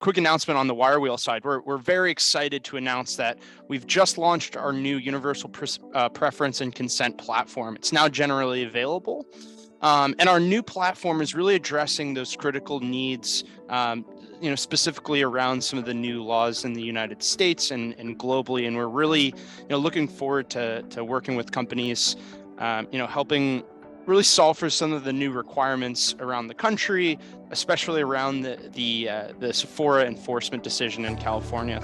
quick announcement on the Wirewheel side. We're very excited to announce that we've just launched our new universal preference and consent platform. It's now generally available. And our new platform is really addressing those critical needs, specifically around some of the new laws in the United States and globally. And we're really, looking forward to working with companies, helping really solve for some of the new requirements around the country, especially around the Sephora enforcement decision in California.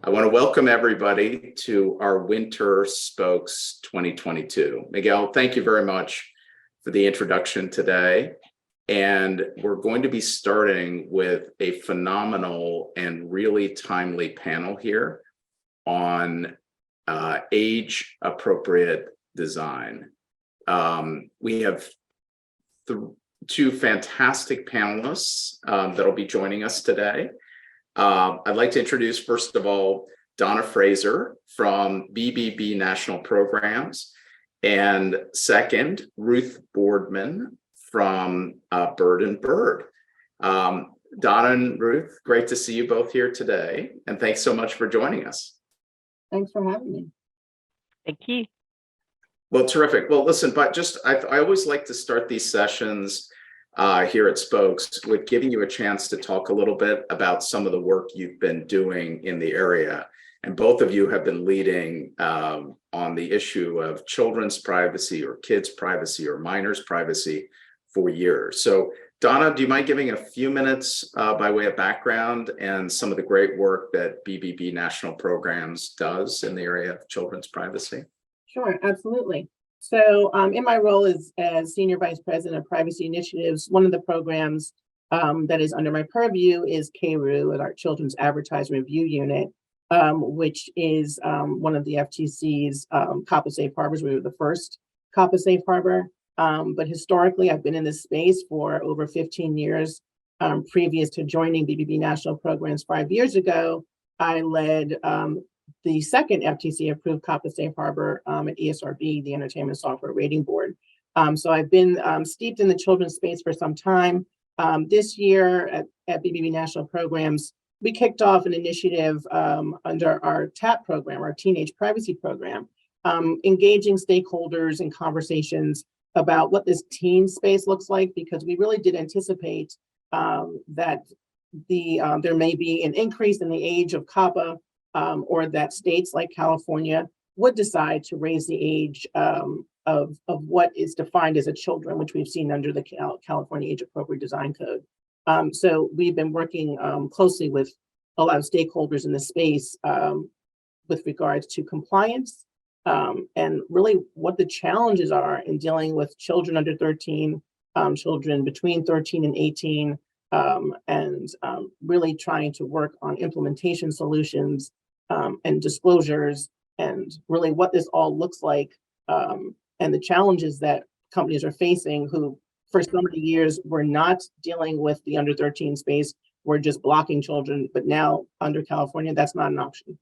I want to welcome everybody to our Winter Spokes 2022. Miguel, thank you very much for the introduction today. And we're going to be starting with a phenomenal and really timely panel here on age-appropriate design. We have two fantastic panelists that'll be joining us today. I'd like to introduce, first of all, Donna Fraser from BBB National Programs, and second, Ruth Boardman from Bird & Bird. Donna and Ruth, great to see you both here today, and thanks so much for joining us. Thanks for having me. Thank you. Well, terrific. Well, listen, but I always like to start these sessions here at Spokes with giving you a chance to talk a little bit about some of the work you've been doing in the area. And both of you have been leading on the issue of children's privacy or kids' privacy or minors' privacy for years. So Donna, do you mind giving a few minutes by way of background and some of the great work that BBB National Programs does in the area of children's privacy? Sure, absolutely. So in my role as Senior Vice President of Privacy Initiatives, one of the programs that is under my purview is KRU, our Children's Advertising Review Unit, which is one of the FTC's COPPA Safe Harbors. We were the first COPPA Safe Harbor. But historically, I've been in this space for over 15 years. Previous to joining BBB National Programs 5 years ago, I led the second FTC-approved COPPA Safe Harbor at ESRB, the Entertainment Software Rating Board. So I've been steeped in the children's space for some time. This year at BBB National Programs, we kicked off an initiative under our TAP program, our Teenage Privacy Program, engaging stakeholders in conversations about what this teen space looks like, because we really did anticipate that there may be an increase in the age of COPPA, or that states like California would decide to raise the age of what is defined as a children, which we've seen under the California Age Appropriate Design Code. So we've been working closely with a lot of stakeholders in the space with regards to compliance, and really what the challenges are in dealing with children under 13, children between 13 and 18, and really trying to work on implementation solutions and disclosures, and really what this all looks like, and the challenges that companies are facing who, for so many years, were not dealing with the under 13 space, were just blocking children, but now under California, that's not an option.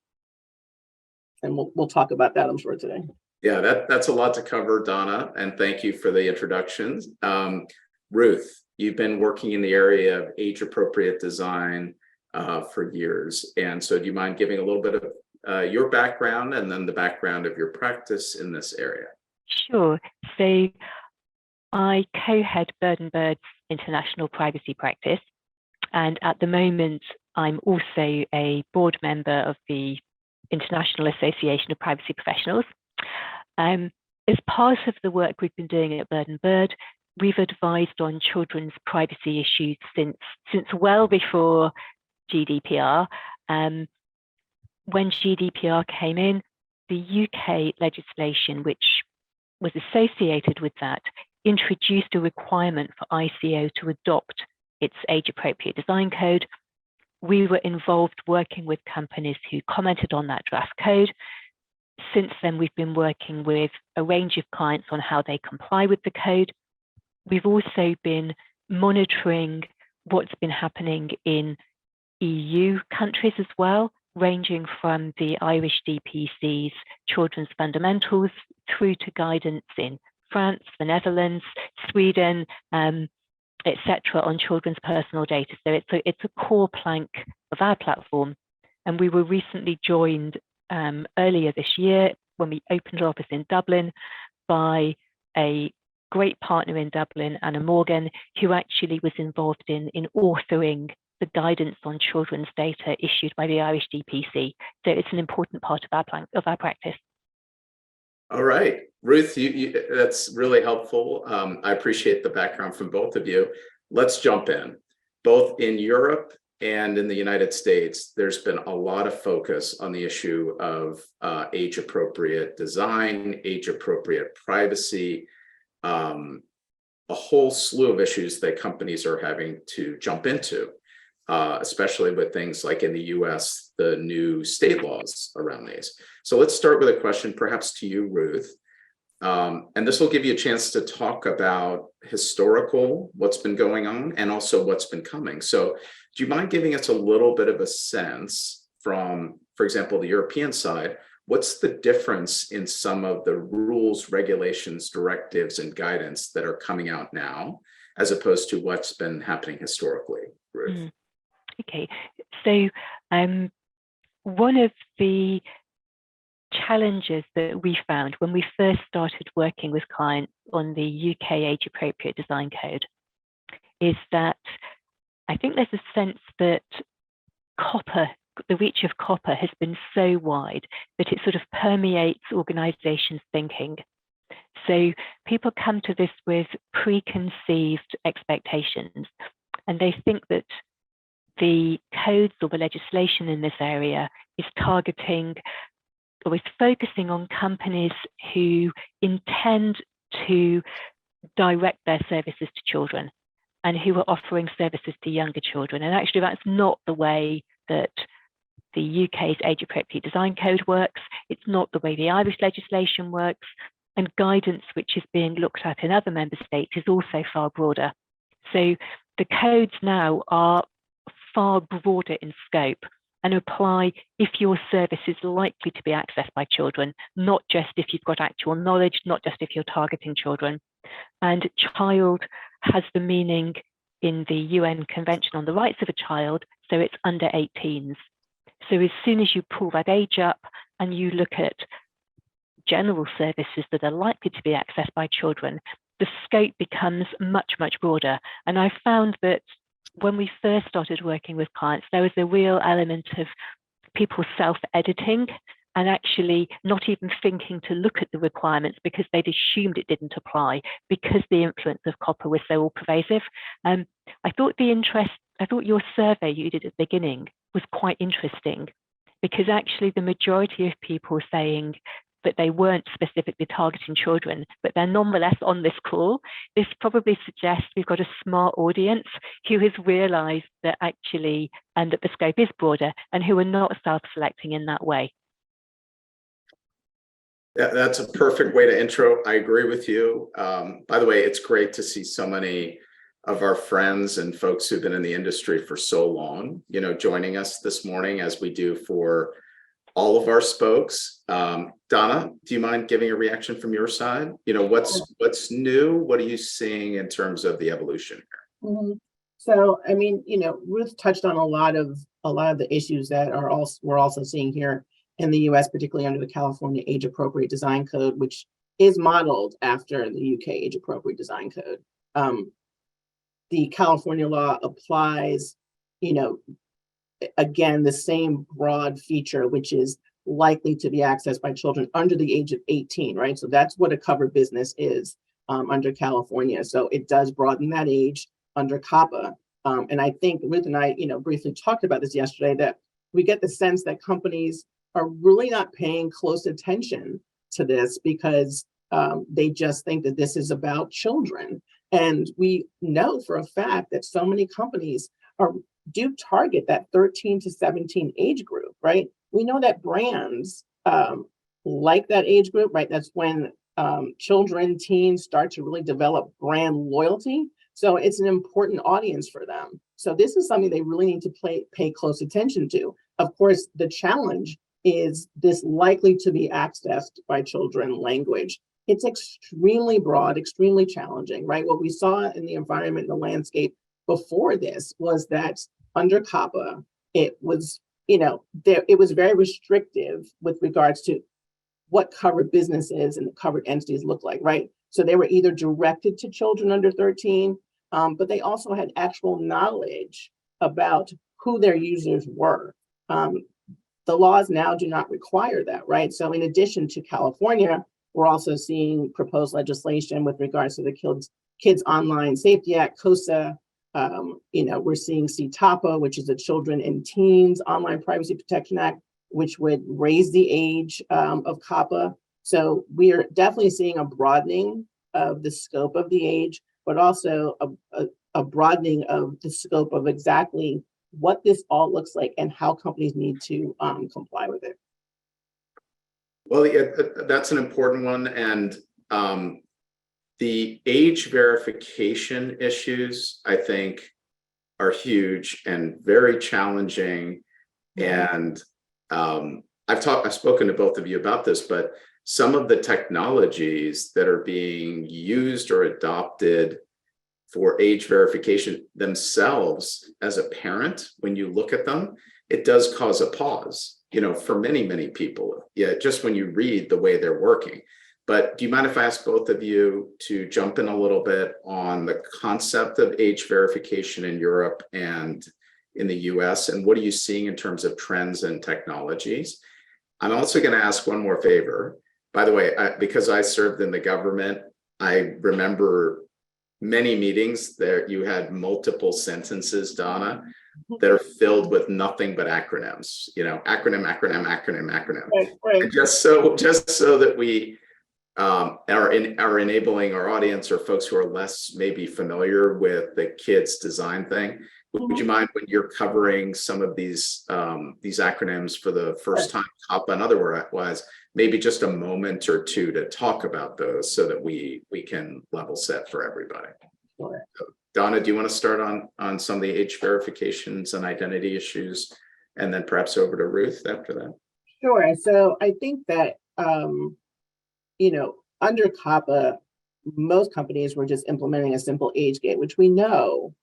And we'll talk about that, I'm sure, today. Yeah, that's a lot to cover, Donna, and thank you for the introductions. Ruth, you've been working in the area of age-appropriate design for years, and so do you mind giving a little bit of your background and then the background of your practice in this area? Sure. So I co-head Bird & Bird's international privacy practice, and at the moment, I'm also a board member of the International Association of Privacy Professionals. As part of the work we've been doing at Bird & Bird, we've advised on children's privacy issues since well before GDPR. When GDPR came in, the UK legislation, which was associated with that, introduced a requirement for ICO to adopt its age-appropriate design code. We were involved working with companies who commented on that draft code. Since then, we've been working with a range of clients on how they comply with the code. We've also been monitoring what's been happening in EU countries as well, ranging from the Irish DPC's Children's Fundamentals through to guidance in France, the Netherlands, Sweden, etc., on children's personal data. So it's a core plank of our platform. And we were recently joined earlier this year when we opened our office in Dublin by a great partner in Dublin, Anna Morgan, who actually was involved in authoring the guidance on children's data issued by the Irish DPC. So it's an important part of our practice. All right, Ruth, that's really helpful. I appreciate the background from both of you. Let's jump in. Both in Europe and in the United States, there's been a lot of focus on the issue of age-appropriate design, age-appropriate privacy, a whole slew of issues that companies are having to jump into, especially with things like in the US, the new state laws around these. So let's start with a question perhaps to you, Ruth. And this will give you a chance to talk about historical, what's been going on, and also what's been coming. So do you mind giving us a little bit of a sense from, for example, the European side, what's the difference in some of the rules, regulations, directives, and guidance that are coming out now, as opposed to what's been happening historically, Ruth? Okay, so one of the challenges that we found when we first started working with clients on the UK Age Appropriate Design Code is that I think there's a sense that the reach of copper has been so wide that it sort of permeates organizations' thinking. So people come to this with preconceived expectations, and they think that the codes or the legislation in this area is targeting or is focusing on companies who intend to direct their services to children and who are offering services to younger children. And actually, that's not the way that the UK's Age Appropriate Design Code works. It's not the way the Irish legislation works. And guidance, which is being looked at in other member states, is also far broader. So the codes now are far broader in scope and apply if your service is likely to be accessed by children, not just if you've got actual knowledge, not just if you're targeting children. And child has the meaning in the UN Convention on the Rights of a Child, so it's under 18s. So as soon as you pull that age up and you look at general services that are likely to be accessed by children, the scope becomes much, much broader. And I found that when we first started working with clients, there was a real element of people self-editing and actually not even thinking to look at the requirements because they'd assumed it didn't apply because the influence of copper was so all pervasive. I thought your survey you did at the beginning was quite interesting because actually the majority of people saying that they weren't specifically targeting children, but they're nonetheless on this call. This probably suggests we've got a smart audience who has realized that actually, and that the scope is broader and who are not self-selecting in that way. That's a perfect way to intro. I agree with you. By the way, it's great to see so many of our friends and folks who've been in the industry for so long, joining us this morning as we do for all of our spokes. Donna, do you mind giving a reaction from your side? What's new? What are you seeing in terms of the evolution here? Mm-hmm. So, I mean, Ruth touched on a lot of the issues that we're also seeing here in the US, particularly under the California Age Appropriate Design Code, which is modeled after the UK Age Appropriate Design Code. The California law applies, again, the same broad feature, which is likely to be accessed by children under the age of 18, right? So that's what a covered business is under California. So it does broaden that age under COPPA. And I think Ruth and I, briefly talked about this yesterday, that we get the sense that companies are really not paying close attention to this because they just think that this is about children. And we know for a fact that so many companies do target that 13 to 17 age group, right? We know that brands like that age group, right? That's when children, teens start to really develop brand loyalty. So it's an important audience for them. So this is something they really need to pay close attention to. of course, the challenge is this likely to be accessed by children language. It's extremely broad, extremely challenging, right? What we saw in the environment, the landscape before this was that under COPPA, it was, it was very restrictive with regards to what covered businesses and covered entities look like, right? So they were either directed to children under 13, but they also had actual knowledge about who their users were. The laws now do not require that, right? So in addition to California, we're also seeing proposed legislation with regards to the Kids Online Safety Act, COSA. We're seeing CTAPA, which is the Children and Teens Online Privacy Protection Act, which would raise the age of COPPA. So we are definitely seeing a broadening of the scope of the age, but also a broadening of the scope of exactly what this all looks like and how companies need to comply with it. Well, yeah, that's an important one. And the age verification issues, I think, are huge and very challenging. And I've spoken to both of you about this, but some of the technologies that are being used or adopted for age verification themselves, as a parent, when you look at them, it does cause a pause, for many, many people. Yeah, just when you read the way they're working. But do you mind if I ask both of you to jump in a little bit on the concept of age verification in Europe and in the US, and what are you seeing in terms of trends and technologies? I'm also going to ask one more favor. By the way, because I served in the government, I remember many meetings there. You had multiple sentences, Donna, that are filled with nothing but acronyms. Acronym. Right. Just so that we are enabling our audience or folks who are less maybe familiar with the kids design thing. Would you mind, when you're covering some of these acronyms for the first time, COPPA and otherwise, maybe just a moment or two to talk about those so that we can level set for everybody. Sure. So, Donna, do you want to start on some of the age verifications and identity issues, and then perhaps over to Ruth after that? Sure. So I think that, under COPPA, most companies were just implementing a simple age gate, which we know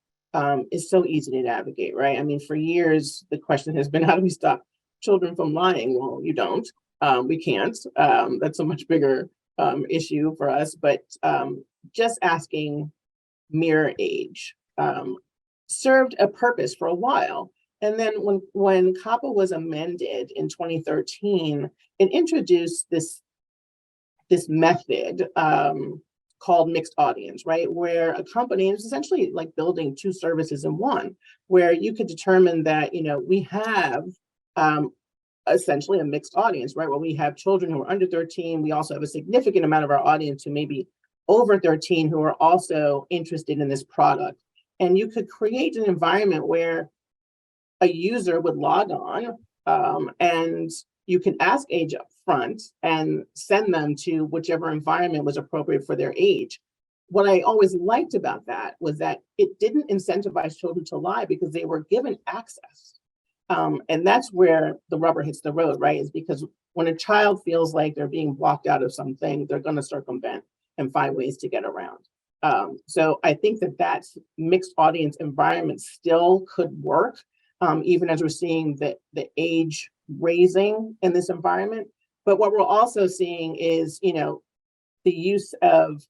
is so easy to navigate, right? I mean, for years, the question has been, how do we stop children from lying? Well, you don't. We can't. That's a much bigger issue for us. But just asking mere age served a purpose for a while. And then when COPPA was amended in 2013, it introduced this method called mixed audience, right? Where a company is essentially like building two services in one, where you could determine that, we have essentially a mixed audience, right? Where we have children who are under 13. We also have a significant amount of our audience who may be over 13 who are also interested in this product. And you could create an environment where a user would log on and you can ask age up front and send them to whichever environment was appropriate for their age. What I always liked about that was that it didn't incentivize children to lie because they were given access. And that's where the rubber hits the road, right? Is because when a child feels like they're being blocked out of something, they're going to circumvent and find ways to get around. So I think that mixed audience environment still could work, even as we're seeing the age raising in this environment. But what we're also seeing is, the use of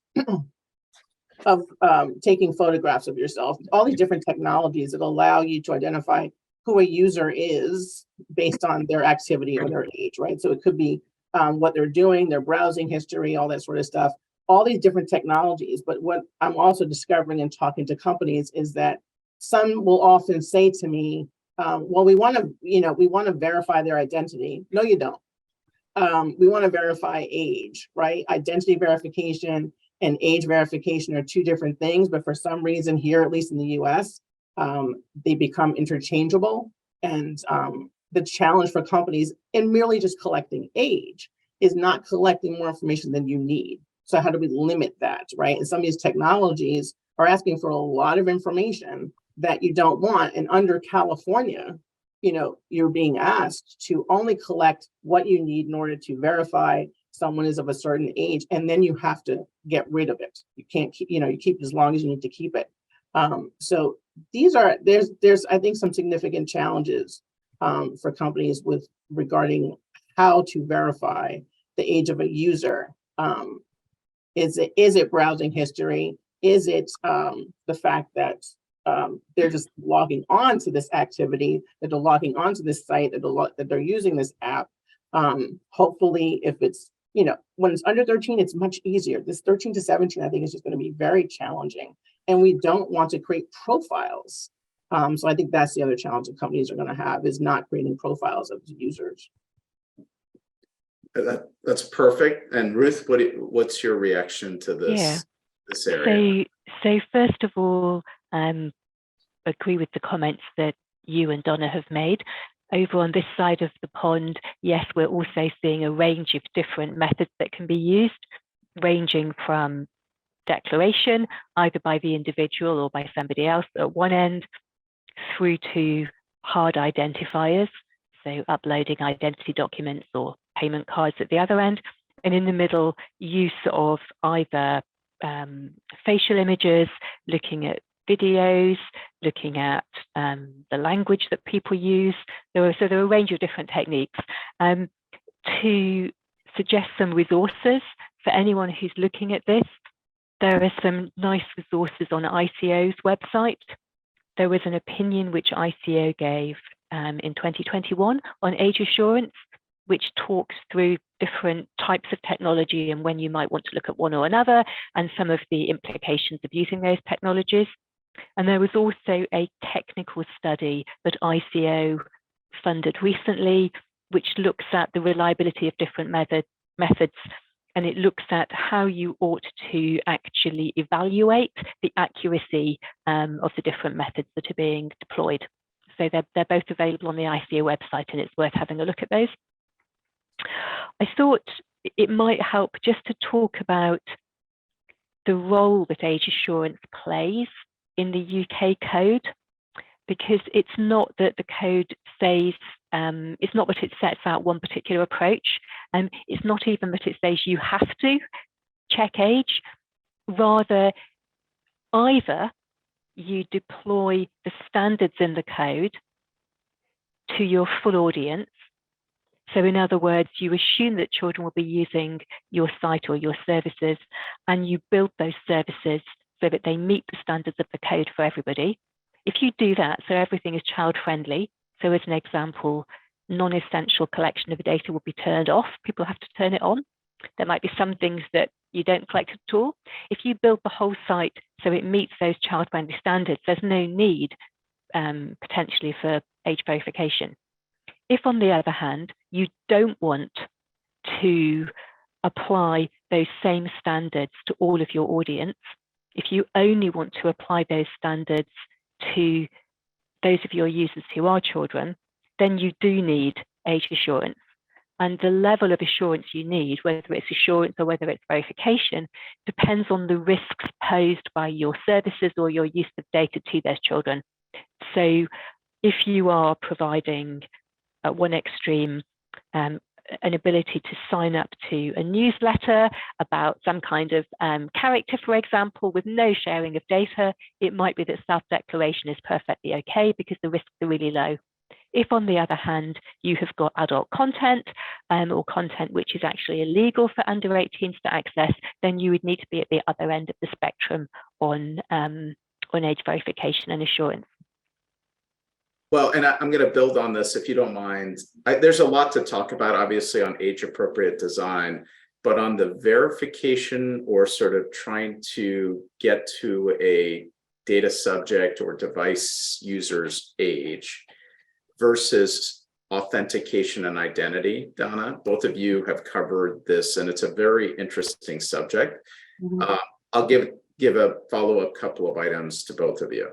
taking photographs of yourself, all these different technologies that allow you to identify who a user is based on their activity or their age, right? So it could be what they're doing, their browsing history, all that sort of stuff, all these different technologies. But what I'm also discovering and talking to companies is that some will often say to me, well, we want to verify their identity. No, you don't. We want to verify age, right? Identity verification and age verification are two different things, but for some reason here, at least in the US, they become interchangeable. And the challenge for companies in merely just collecting age is not collecting more information than you need. So how do we limit that, right? And some of these technologies are asking for a lot of information that you don't want. And under California, you're being asked to only collect what you need in order to verify someone is of a certain age, and then you have to get rid of it. You can't keep, you keep it as long as you need to keep it. So there's I think some significant challenges for companies regarding how to verify the age of a user. Is it browsing history? Is it the fact that they're just logging on to this activity, that they're logging onto this site, that they're using this app? Hopefully, if it's, when it's under 13, it's much easier. This 13 to 17, I think, is just going to be very challenging. And we don't want to create profiles. So I think that's the other challenge that companies are going to have, is not creating profiles of users. That's perfect. And Ruth, what's your reaction to this? Yeah. This area? So first of all, agree with the comments that you and Donna have made. Over on this side of the pond, yes, we're also seeing a range of different methods that can be used, ranging from declaration, either by the individual or by somebody else at one end, through to hard identifiers, so uploading identity documents or payment cards at the other end, and in the middle, use of either facial images, looking at videos, looking at the language that people use. There are a range of different techniques. To suggest some resources for anyone who's looking at this, there are some nice resources on ICO's website. There was an opinion which ICO gave in 2021 on age assurance, which talks through different types of technology and when you might want to look at one or another, and some of the implications of using those technologies. And there was also a technical study that ICO funded recently, which looks at the reliability of different methods, and it looks at how you ought to actually evaluate the accuracy of the different methods that are being deployed. So they're both available on the ICO website, and it's worth having a look at those. I thought it might help just to talk about the role that age assurance plays in the UK code, because it's not that the code says, it's not that it sets out one particular approach, and it's not even that it says you have to check age. Rather, either you deploy the standards in the code to your full audience. So in other words, you assume that children will be using your site or your services, and you build those services so that they meet the standards of the code for everybody. If you do that, so everything is child friendly, so as an example, non-essential collection of data will be turned off, people have to turn it on. There might be some things that you don't collect at all. If you build the whole site so it meets those child friendly standards, there's no need potentially for age verification. If, on the other hand, you don't want to apply those same standards to all of your audience, if you only want to apply those standards to those of your users who are children, then you do need age assurance. And the level of assurance you need, whether it's assurance or whether it's verification, depends on the risks posed by your services or your use of data to those children. So if you are providing at one extreme an ability to sign up to a newsletter about some kind of character, for example, with no sharing of data, it might be that self-declaration is perfectly okay because the risks are really low. If, on the other hand, you have got adult content or content which is actually illegal for under 18s to access, then you would need to be at the other end of the spectrum on age verification and assurance. Well, and I'm going to build on this, if you don't mind. There's a lot to talk about, obviously, on age-appropriate design, but on the verification or sort of trying to get to a data subject or device user's age versus authentication and identity, Donna, both of you have covered this, and it's a very interesting subject. Mm-hmm. I'll give a follow-up couple of items to both of you.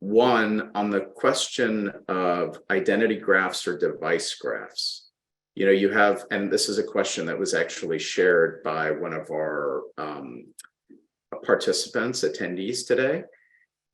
One, on the question of identity graphs or device graphs, you have, and this is a question that was actually shared by one of our participants, attendees today.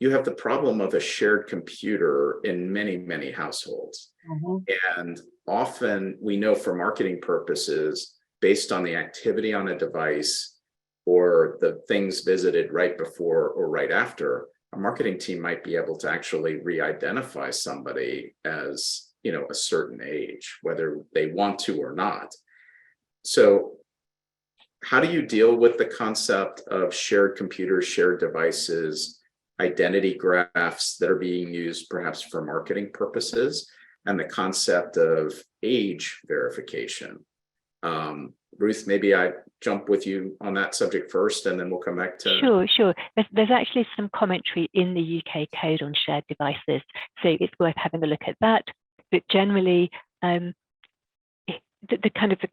you have the problem of a shared computer in many, many households. Mhm. And often we know for marketing purposes, based on the activity on a device or the things visited right before or right after, a marketing team might be able to actually re-identify somebody as, a certain age, whether they want to or not. So how do you deal with the concept of shared computers, shared devices, identity graphs that are being used perhaps for marketing purposes, and the concept of age verification? Ruth, maybe I jump with you on that subject first, and then we'll come back to. Sure. There's actually some commentary in the UK code on shared devices, so it's worth having a look at that. But generally, the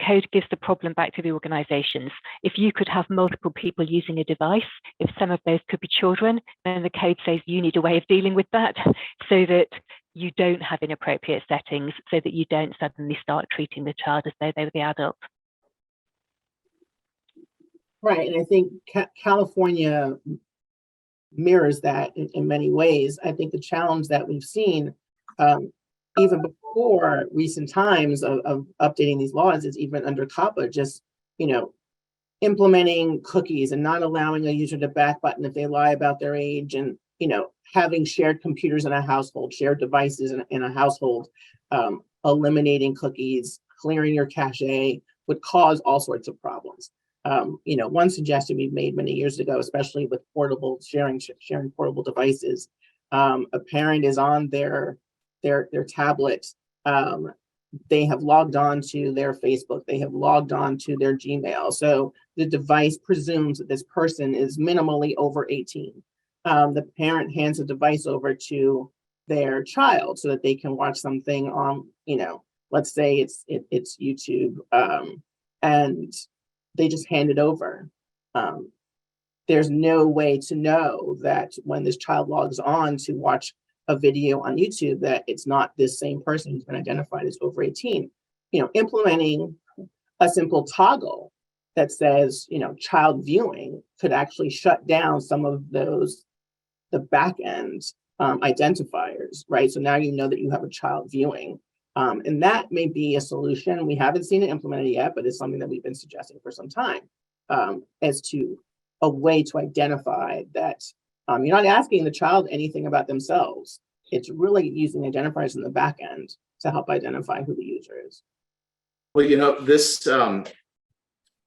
code gives the problem back to the organizations. If you could have multiple people using a device, if some of those could be children, then the code says you need a way of dealing with that so that you don't have inappropriate settings, so that you don't suddenly start treating the child as though they were the adult. Right, and I think California mirrors that in many ways. I think the challenge that we've seen, even before recent times of updating these laws, is even under COPPA, just, implementing cookies and not allowing a user to back button if they lie about their age, and, having shared computers in a household, shared devices in a household, eliminating cookies, clearing your cache would cause all sorts of problems. One suggestion we've made many years ago, especially with portable sharing portable devices, a parent is on their tablet. They have logged on to their Facebook. They have logged on to their Gmail. So the device presumes that this person is minimally over 18. The parent hands the device over to their child so that they can watch something on, let's say it's YouTube, and they just hand it over. There's no way to know that when this child logs on to watch a video on YouTube, that it's not this same person who's been identified as over 18. Implementing a simple toggle that says, child viewing could actually shut down some of the back end identifiers, right? So now you know that you have a child viewing. And that may be a solution. We haven't seen it implemented yet, but it's something that we've been suggesting for some time, as to a way to identify that you're not asking the child anything about themselves. It's really using identifiers in the back end to help identify who the user is. Well, this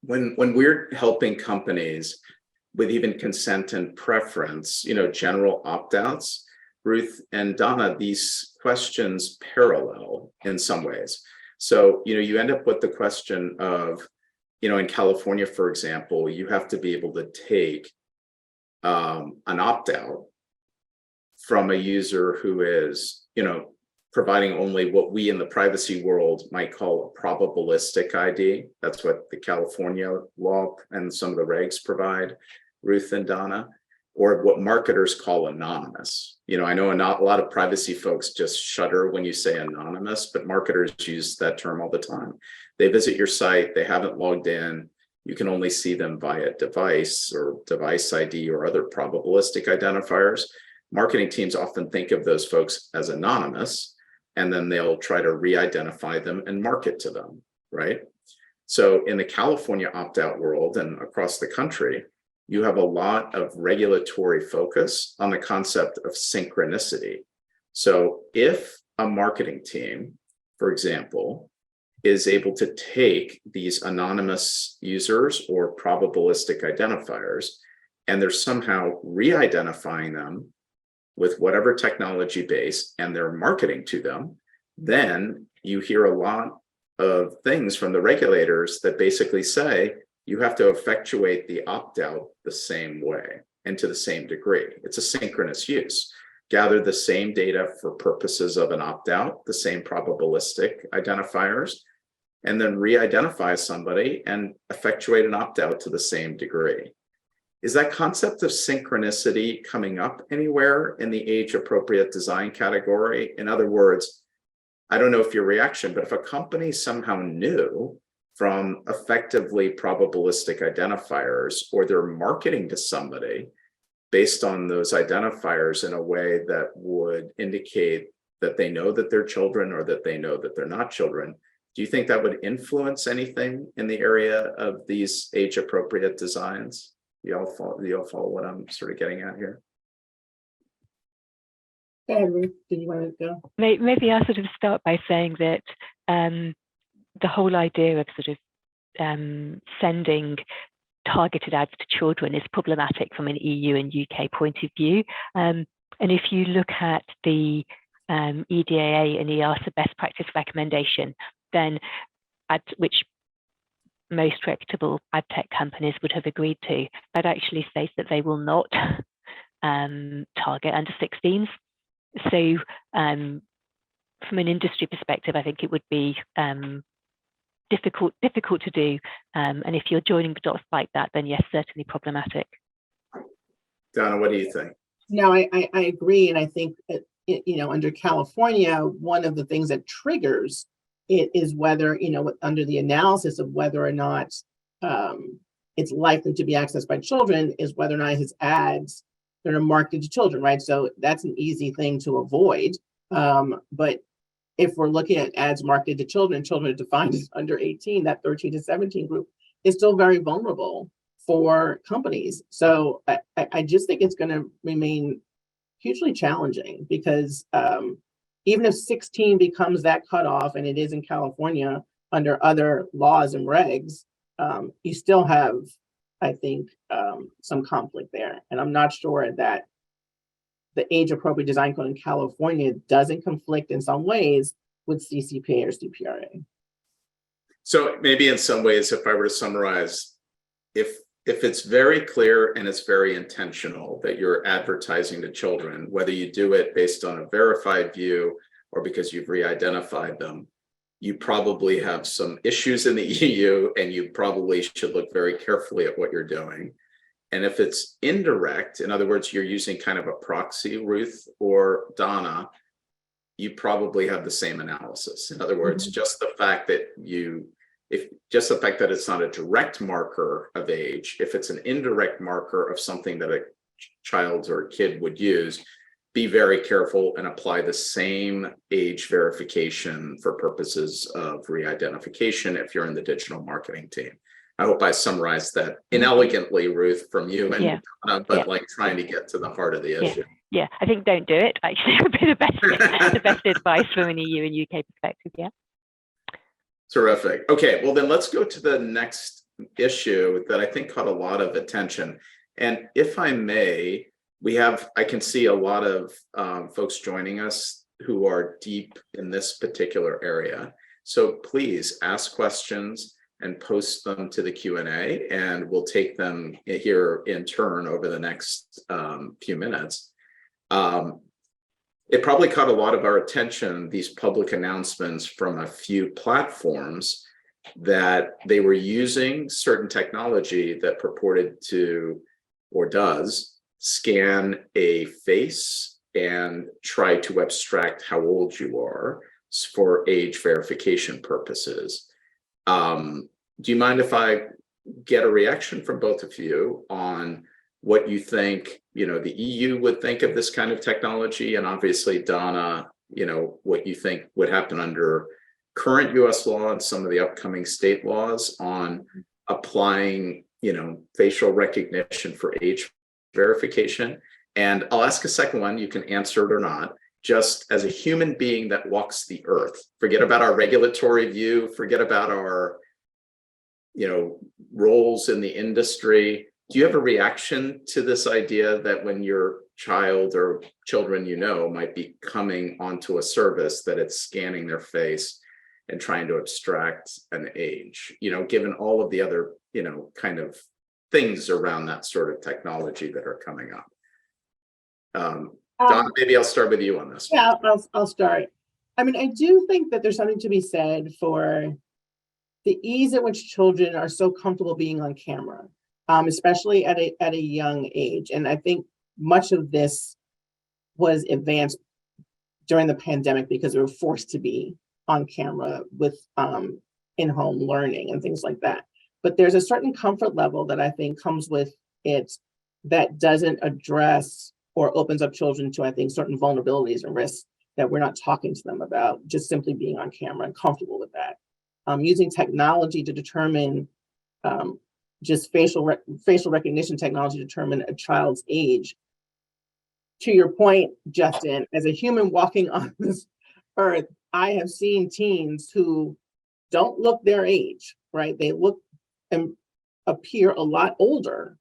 when we're helping companies with even consent and preference, general opt-outs, Ruth and Donna, these questions parallel in some ways. So, you end up with the question of, in California, for example, you have to be able to take an opt-out from a user who is, providing only what we in the privacy world might call a probabilistic ID. That's what the California law and some of the regs provide, Ruth and Donna, or what marketers call anonymous. I know a lot of privacy folks just shudder when you say anonymous, but marketers use that term all the time. They visit your site, they haven't logged in, you can only see them via device or device ID or other probabilistic identifiers. Marketing teams often think of those folks as anonymous, and then they'll try to re-identify them and market to them, right? So in the California opt-out world and across the country, you have a lot of regulatory focus on the concept of synchronicity. So if a marketing team, for example, is able to take these anonymous users or probabilistic identifiers, and they're somehow re-identifying them with whatever technology base, and they're marketing to them, then you hear a lot of things from the regulators that basically say, you have to effectuate the opt-out the same way and to the same degree. It's a synchronous use. Gather the same data for purposes of an opt-out, the same probabilistic identifiers, and then re-identify somebody and effectuate an opt-out to the same degree. Is that concept of synchronicity coming up anywhere in the age-appropriate design category? In other words, I don't know if your reaction, but if a company somehow knew from effectively probabilistic identifiers, or they're marketing to somebody based on those identifiers in a way that would indicate that they know that they're children or that they know that they're not children. Do you think that would influence anything in the area of these age-appropriate designs? Do you all follow what I'm sort of getting at here? Go ahead, Ruth. Did you want to go? Maybe I'll sort of start by saying that the whole idea of sort of sending targeted ads to children is problematic from an EU and UK point of view. And if you look at the EDAA and EASA best practice recommendation, then which most reputable ad tech companies would have agreed to, that actually states that they will not target under 16s. So from an industry perspective, I think it would be difficult to do. And if you're joining the dots like that, then yes, certainly problematic. Donna, what do you think? No, I agree. And I think that, under California, one of the things that triggers it is whether, under the analysis of whether or not it's likely to be accessed by children is whether or not his ads that are marketed to children, right? So that's an easy thing to avoid. But if we're looking at ads marketed to children are defined as under 18, that 13 to 17 group is still very vulnerable for companies. So I just think it's going to remain hugely challenging because even if 16 becomes that cutoff, and it is in California under other laws and regs, you still have, I think, some conflict there. And I'm not sure that the age appropriate design code in California doesn't conflict in some ways with CCPA or CPRA. So maybe in some ways, if I were to summarize, if it's very clear and it's very intentional that you're advertising to children, whether you do it based on a verified view or because you've re-identified them, you probably have some issues in the EU and you probably should look very carefully at what you're doing. And if it's indirect, in other words, you're using kind of a proxy, Ruth or Donna, you probably have the same analysis. In other words, just the fact that it's not a direct marker of age, if it's an indirect marker of something that a child or a kid would use, be very careful and apply the same age verification for purposes of re-identification if you're in the digital marketing team. I hope I summarized that inelegantly, Ruth, from you and Donna, but like trying to get to the heart of the issue. Yeah, I think don't do it. Actually, would be the best advice from an EU and UK perspective. Yeah. Terrific. Okay, well then let's go to the next issue that I think caught a lot of attention. And if I may, I can see a lot of folks joining us who are deep in this particular area. So please ask questions and post them to the Q&A, and we'll take them here in turn over the next few minutes. It probably caught a lot of our attention, these public announcements from a few platforms that they were using certain technology that purported to, or does, scan a face and try to abstract how old you are for age verification purposes. Do you mind if I get a reaction from both of you on what you think, the EU would think of this kind of technology, and obviously, Donna, what you think would happen under current US law and some of the upcoming state laws on applying, facial recognition for age verification? And I'll ask a second one, you can answer it or not. Just as a human being that walks the earth, forget about our regulatory view, forget about our, roles in the industry. Do you have a reaction to this idea that when your child or children might be coming onto a service, that it's scanning their face and trying to abstract an age, given all of the other, kind of things around that sort of technology that are coming up? Donna, maybe I'll start with you on this. Yeah, I'll start. I mean, I do think that there's something to be said for the ease at which children are so comfortable being on camera, especially at a young age. And I think much of this was advanced during the pandemic because they were forced to be on camera with in-home learning and things like that. But there's a certain comfort level that I think comes with it that doesn't address or opens up children to, I think, certain vulnerabilities and risks that we're not talking to them about, just simply being on camera and comfortable with that. Using technology to determine just facial recognition technology to determine a child's age. To your point, Justin, as a human walking on this earth, I have seen teens who don't look their age, right? They look and appear a lot older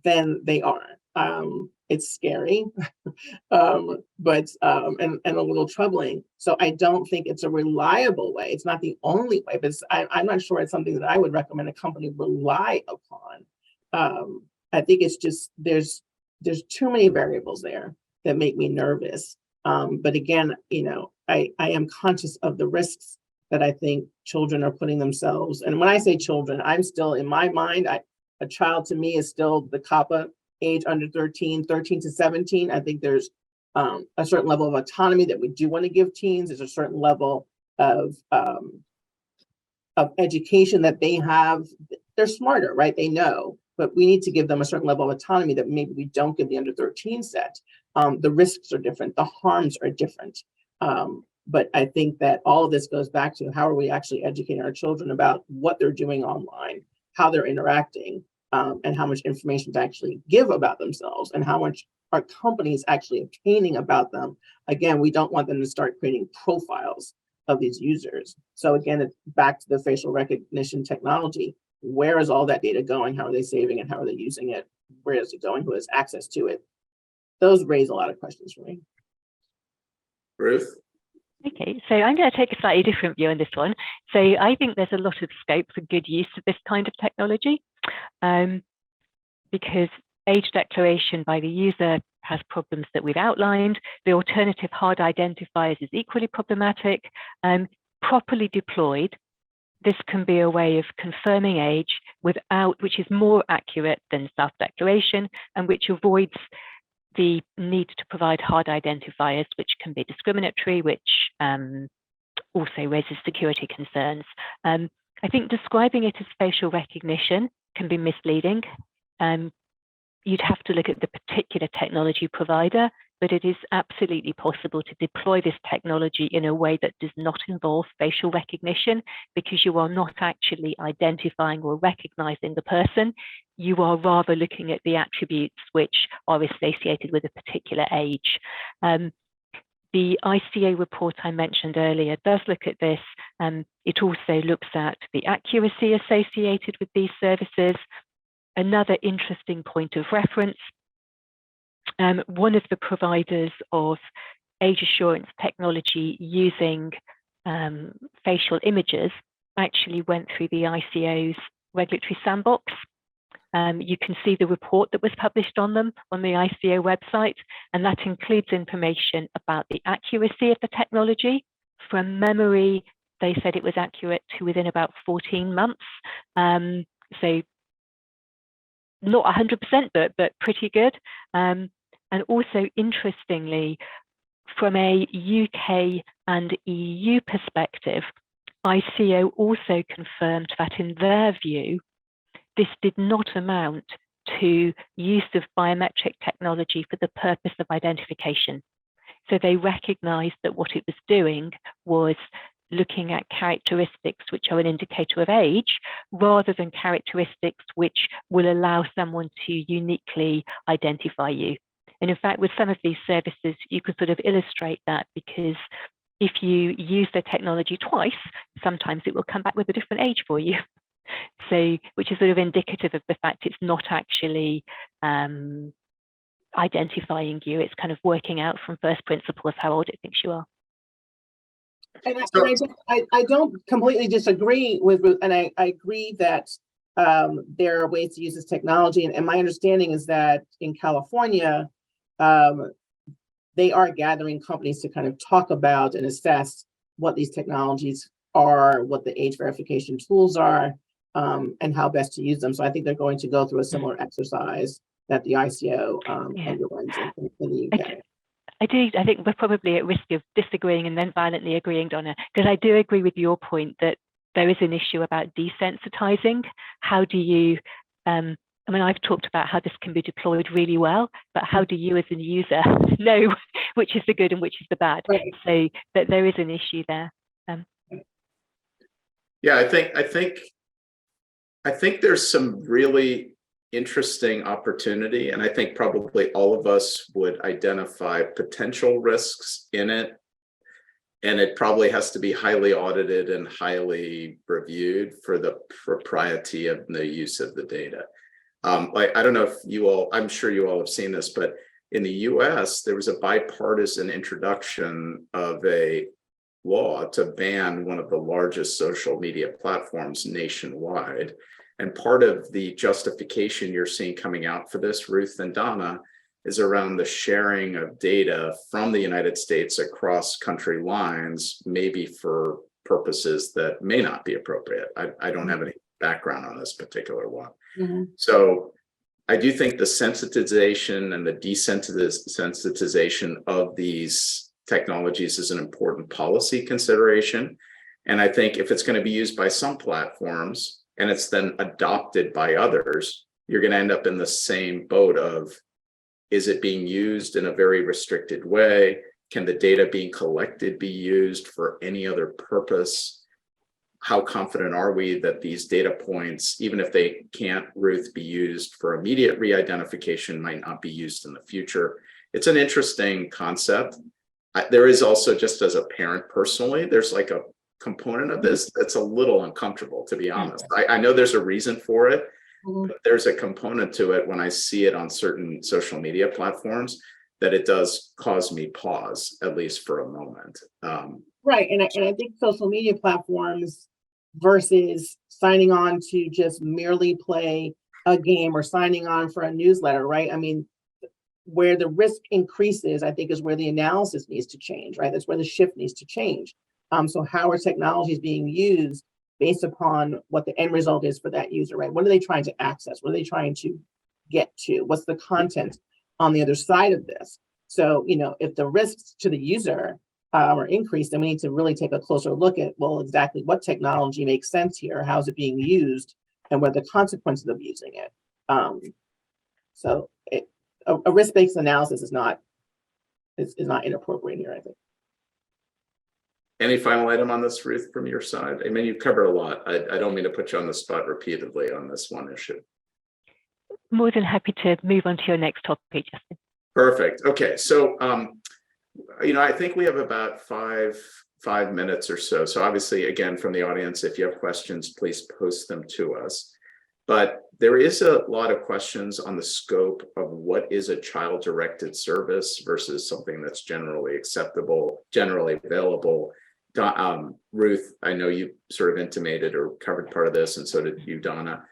than they are. It's scary, but and a little troubling. So I don't think it's a reliable way. It's not the only way, but I'm not sure it's something that I would recommend a company rely upon. I think it's just there's too many variables there that make me nervous. But again, I am conscious of the risks that I think children are putting themselves. And when I say children, I'm still in my mind, a child to me is still the COPPA age under 13 to 17. I think there's a certain level of autonomy that we do want to give teens. There's a certain level of education that they have. They're smarter, right? They know, but we need to give them a certain level of autonomy that maybe we don't give the under 13 set. The risks are different. The harms are different. But I think that all of this goes back to how are we actually educating our children about what they're doing online, how they're interacting, and how much information to actually give about themselves and how much are companies actually obtaining about them. Again, we don't want them to start creating profiles of these users. So again, it's back to the facial recognition technology. Where is all that data going? How are they saving it? How are they using it? Where is it going? Who has access to it? Those raise a lot of questions for me. Ruth? Okay, so I'm going to take a slightly different view on this one. So I think there's a lot of scope for good use of this kind of technology, because age declaration by the user has problems that we've outlined. The alternative hard identifiers is equally problematic. Properly deployed, this can be a way of confirming age which is more accurate than self-declaration and which avoids the need to provide hard identifiers, which can be discriminatory, which also raises security concerns. I think describing it as facial recognition can be misleading. You'd have to look at the particular technology provider, but it is absolutely possible to deploy this technology in a way that does not involve facial recognition, because you are not actually identifying or recognizing the person. You are rather looking at the attributes which are associated with a particular age. The ICO report I mentioned earlier does look at this. It also looks at the accuracy associated with these services. Another interesting point of reference, one of the providers of age assurance technology using facial images actually went through the ICO's regulatory sandbox. You can see the report that was published on them on the ICO website, and that includes information about the accuracy of the technology. From memory, they said it was accurate to within about 14 months. So not 100%, but pretty good. And also, interestingly, from a UK and EU perspective, ICO also confirmed that in their view, this did not amount to use of biometric technology for the purpose of identification. So they recognized that what it was doing was looking at characteristics which are an indicator of age, rather than characteristics which will allow someone to uniquely identify you. And in fact, with some of these services, you can sort of illustrate that, because if you use the technology twice, sometimes it will come back with a different age for you. So, which is sort of indicative of the fact it's not actually identifying you, it's kind of working out from first principles how old it thinks you are. And I don't completely disagree with Ruth, and I agree that there are ways to use this technology. And my understanding is that in California, they are gathering companies to kind of talk about and assess what these technologies are, what the age verification tools are, and how best to use them. So I think they're going to go through a similar exercise that the ICO underwent in the UK. I think we're probably at risk of disagreeing and then violently agreeing, Donna, because I do agree with your point that there is an issue about desensitizing. How do you I mean, I've talked about how this can be deployed really well, but how do you as a user know which is the good and which is the bad? Right. So that there is an issue there. Yeah, I think there's some really interesting opportunity, and I think probably all of us would identify potential risks in it. And it probably has to be highly audited and highly reviewed for the propriety of the use of the data. Like, I don't know if you all, I'm sure you all have seen this, but in the US, there was a bipartisan introduction of a law to ban one of the largest social media platforms nationwide. And part of the justification you're seeing coming out for this, Ruth and Donna, is around the sharing of data from the United States across country lines, maybe for purposes that may not be appropriate. I don't have any background on this particular one. Mm-hmm. So I do think the sensitization and the desensitization of these technologies is an important policy consideration. And I think if it's going to be used by some platforms and it's then adopted by others, you're going to end up in the same boat of, is it being used in a very restricted way? Can the data being collected be used for any other purpose? How confident are we that these data points, even if they can't, Ruth, be used for immediate re-identification, might not be used in the future? It's an interesting concept. There is also, just as a parent personally, there's like a component of this that's a little uncomfortable, to be honest. I know there's a reason for it, but there's a component to it when I see it on certain social media platforms that it does cause me pause, at least for a moment. Right, and I think social media platforms versus signing on to just merely play a game or signing on for a newsletter, right? I mean, where the risk increases, I think, is where the analysis needs to change, right? That's where the shift needs to change. So how are technologies being used based upon what the end result is for that user, right? What are they trying to access? What are they trying to get to? What's the content on the other side of this? So, if the risks to the user are increased, then we need to really take a closer look at, well, exactly what technology makes sense here, how's it being used, and what are the consequences of using it. So a risk-based analysis is not inappropriate here, I think. Any final item on this, Ruth, from your side? I mean, you've covered a lot. I don't mean to put you on the spot repeatedly on this one issue. More than happy to move on to your next topic, Justin. Perfect. Okay, so I think we have about five minutes or so. So obviously, again, from the audience, if you have questions, please post them to us. But there is a lot of questions on the scope of what is a child-directed service versus something that's generally acceptable, generally available. Ruth, I know you sort of intimated or covered part of this, and so did you, Donna.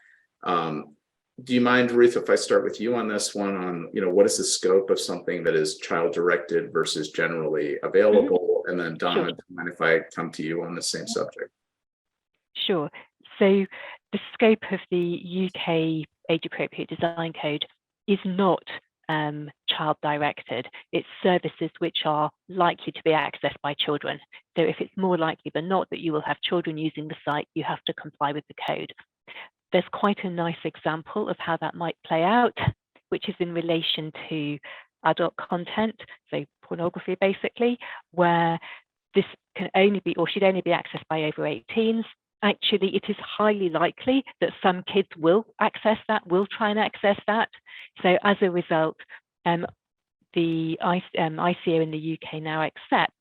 Do you mind, Ruth, if I start with you on this one, on what is the scope of something that is child-directed versus generally available? And then Donna, do you mind if I come to you on the same subject? Sure. So the scope of the UK Age-Appropriate Design Code is not child-directed. It's services which are likely to be accessed by children. So if it's more likely than not that you will have children using the site, you have to comply with the code. There's quite a nice example of how that might play out, which is in relation to adult content, so pornography basically, where this can only be or should only be accessed by over 18s. Actually, it is highly likely that some kids will access that, will try and access that. So as a result, the ICO in the UK now accepts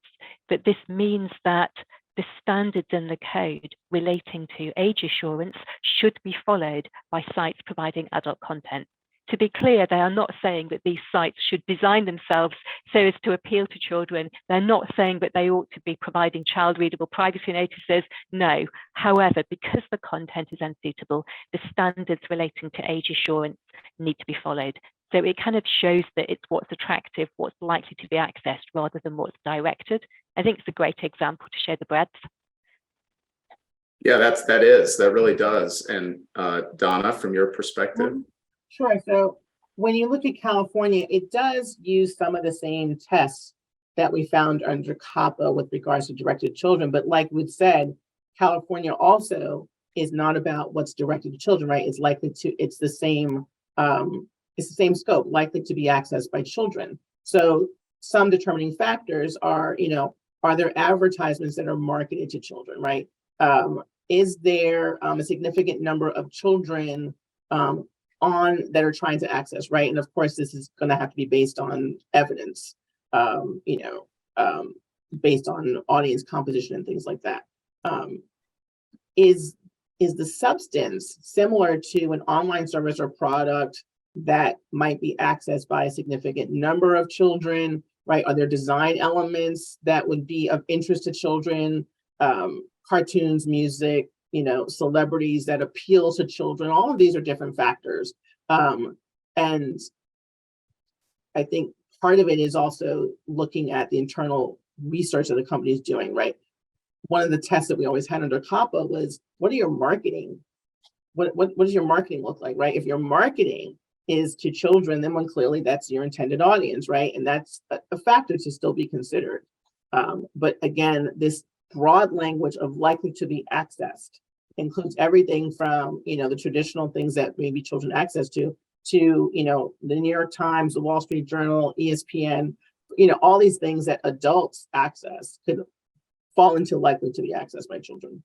that this means that the standards in the code relating to age assurance should be followed by sites providing adult content. To be clear, they are not saying that these sites should design themselves so as to appeal to children. They're not saying that they ought to be providing child-readable privacy notices. No. However, because the content is unsuitable, the standards relating to age assurance need to be followed. So it kind of shows that it's what's attractive, what's likely to be accessed, rather than what's directed. I think it's a great example to show the breadth. Yeah, that really does. And Donna, from your perspective? Sure. So when you look at California, it does use some of the same tests that we found under COPPA with regards to directed children. But like we said, California also is not about what's directed to children, right? It's the same it's the same scope, likely to be accessed by children. So some determining factors are, are there advertisements that are marketed to children, right? Is there a significant number of children on that are trying to access, right? And of course, this is going to have to be based on evidence, based on audience composition and things like that. Is the substance similar to an online service or product that might be accessed by a significant number of children, right? Are there design elements that would be of interest to children? Cartoons, music, celebrities that appeal to children. All of these are different factors. And I think part of it is also looking at the internal research that the company is doing, right? One of the tests that we always had under COPPA was, what are your marketing? What does your marketing look like, right? If your marketing is to children, then clearly that's your intended audience, right? And that's a factor to still be considered. But again, this broad language of likely to be accessed includes everything from, the traditional things that maybe children access to, the New York Times, the Wall Street Journal, ESPN, all these things that adults access could fall into likely to be accessed by children.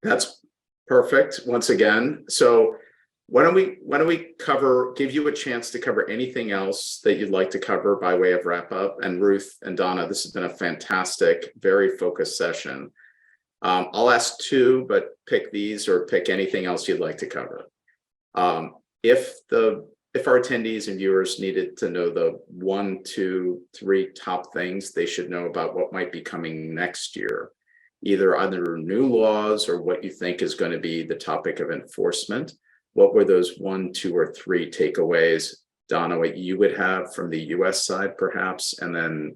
That's perfect. Once again, so why don't we give you a chance to cover anything else that you'd like to cover by way of wrap up? And Ruth and Donna, this has been a fantastic, very focused session. I'll ask two, but pick these or pick anything else you'd like to cover. If our attendees and viewers needed to know the 1, 2, 3 top things they should know about what might be coming next year, either under new laws or what you think is going to be the topic of enforcement, what were those 1, 2, or 3 takeaways, Donna, what you would have from the US side, perhaps, and then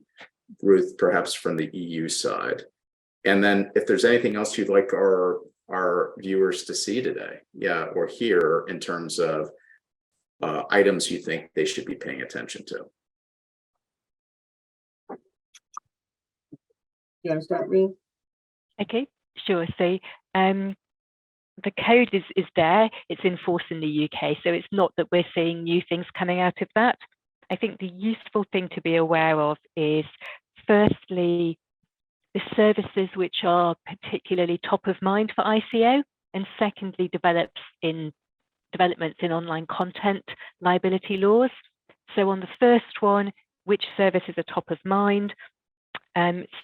Ruth, perhaps from the EU side? And then if there's anything else you'd like our viewers to see today, or hear in terms of items you think they should be paying attention to. You want to start, Ruth? Okay, sure. So the code is there, it's enforced in the UK, so it's not that we're seeing new things coming out of that. I think the useful thing to be aware of is, firstly, the services which are particularly top of mind for ICO, and secondly, developments in online content liability laws. So on the first one, which services are top of mind?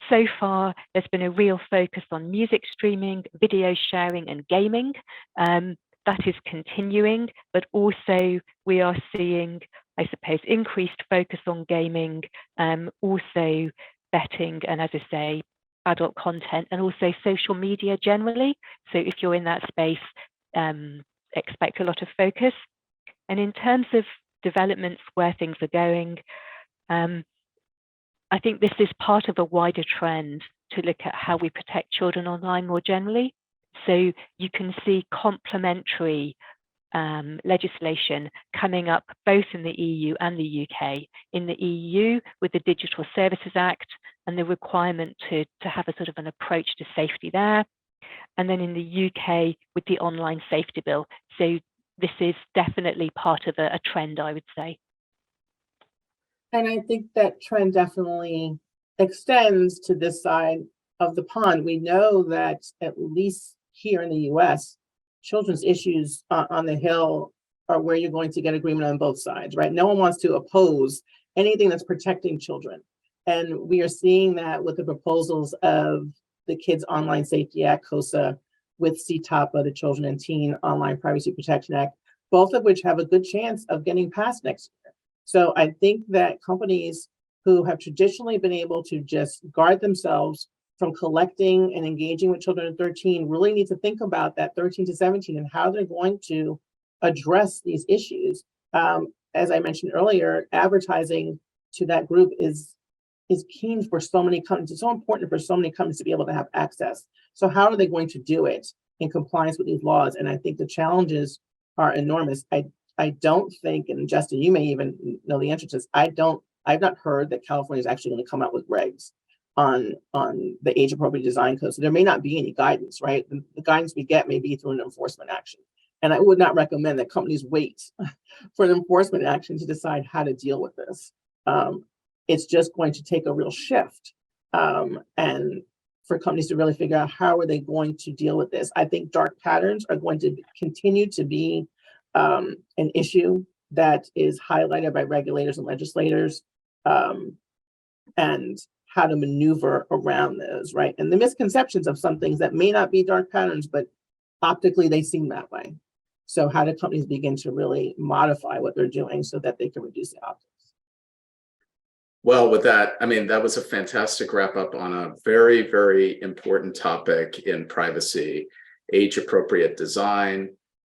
So far, there's been a real focus on music streaming, video sharing, and gaming. That is continuing, but also we are seeing, I suppose, increased focus on gaming, also betting, and as I say, adult content, and also social media generally. So if you're in that space, expect a lot of focus. And in terms of developments where things are going, I think this is part of a wider trend to look at how we protect children online more generally. So you can see complementary legislation coming up both in the EU and the UK. In the EU with the Digital Services Act and the requirement to have a sort of an approach to safety there. And then in the UK with the Online Safety Bill. So this is definitely part of a trend, I would say. And I think that trend definitely extends to this side of the pond. We know that at least here in the US, children's issues on the Hill are where you're going to get agreement on both sides, right? No one wants to oppose anything that's protecting children. And we are seeing that with the proposals of the Kids Online Safety Act, KOSA, with CTAPA, the Children and Teen Online Privacy Protection Act, both of which have a good chance of getting passed next year. So I think that companies who have traditionally been able to just guard themselves from collecting and engaging with children at 13 really need to think about that 13 to 17 and how they're going to address these issues. As I mentioned earlier, advertising to that group is keen for so many companies. It's so important for so many companies to be able to have access. So how are they going to do it in compliance with these laws? And I think the challenges are enormous. I don't think, and Justin, you may even know the answer to this, I've not heard that California is actually going to come out with regs on the age appropriate design code. So there may not be any guidance, right? The guidance we get may be through an enforcement action. And I would not recommend that companies wait for an enforcement action to decide how to deal with this. It's just going to take a real shift. And for companies to really figure out how are they going to deal with this. I think dark patterns are going to continue to be an issue that is highlighted by regulators and legislators, and how to maneuver around those, right? And the misconceptions of some things that may not be dark patterns, but optically they seem that way. So how do companies begin to really modify what they're doing so that they can reduce the optics? Well, with that, I mean, that was a fantastic wrap up on a very, very important topic in privacy, age appropriate design,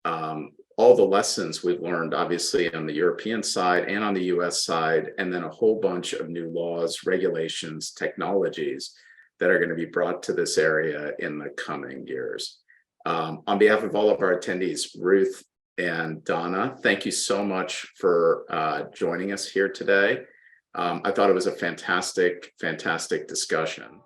all the lessons we've learned, obviously, on the European side and on the US side, and then a whole bunch of new laws, regulations, technologies that are going to be brought to this area in the coming years. On behalf of all of our attendees, Ruth and Donna, thank you so much for joining us here today. I thought it was a fantastic discussion.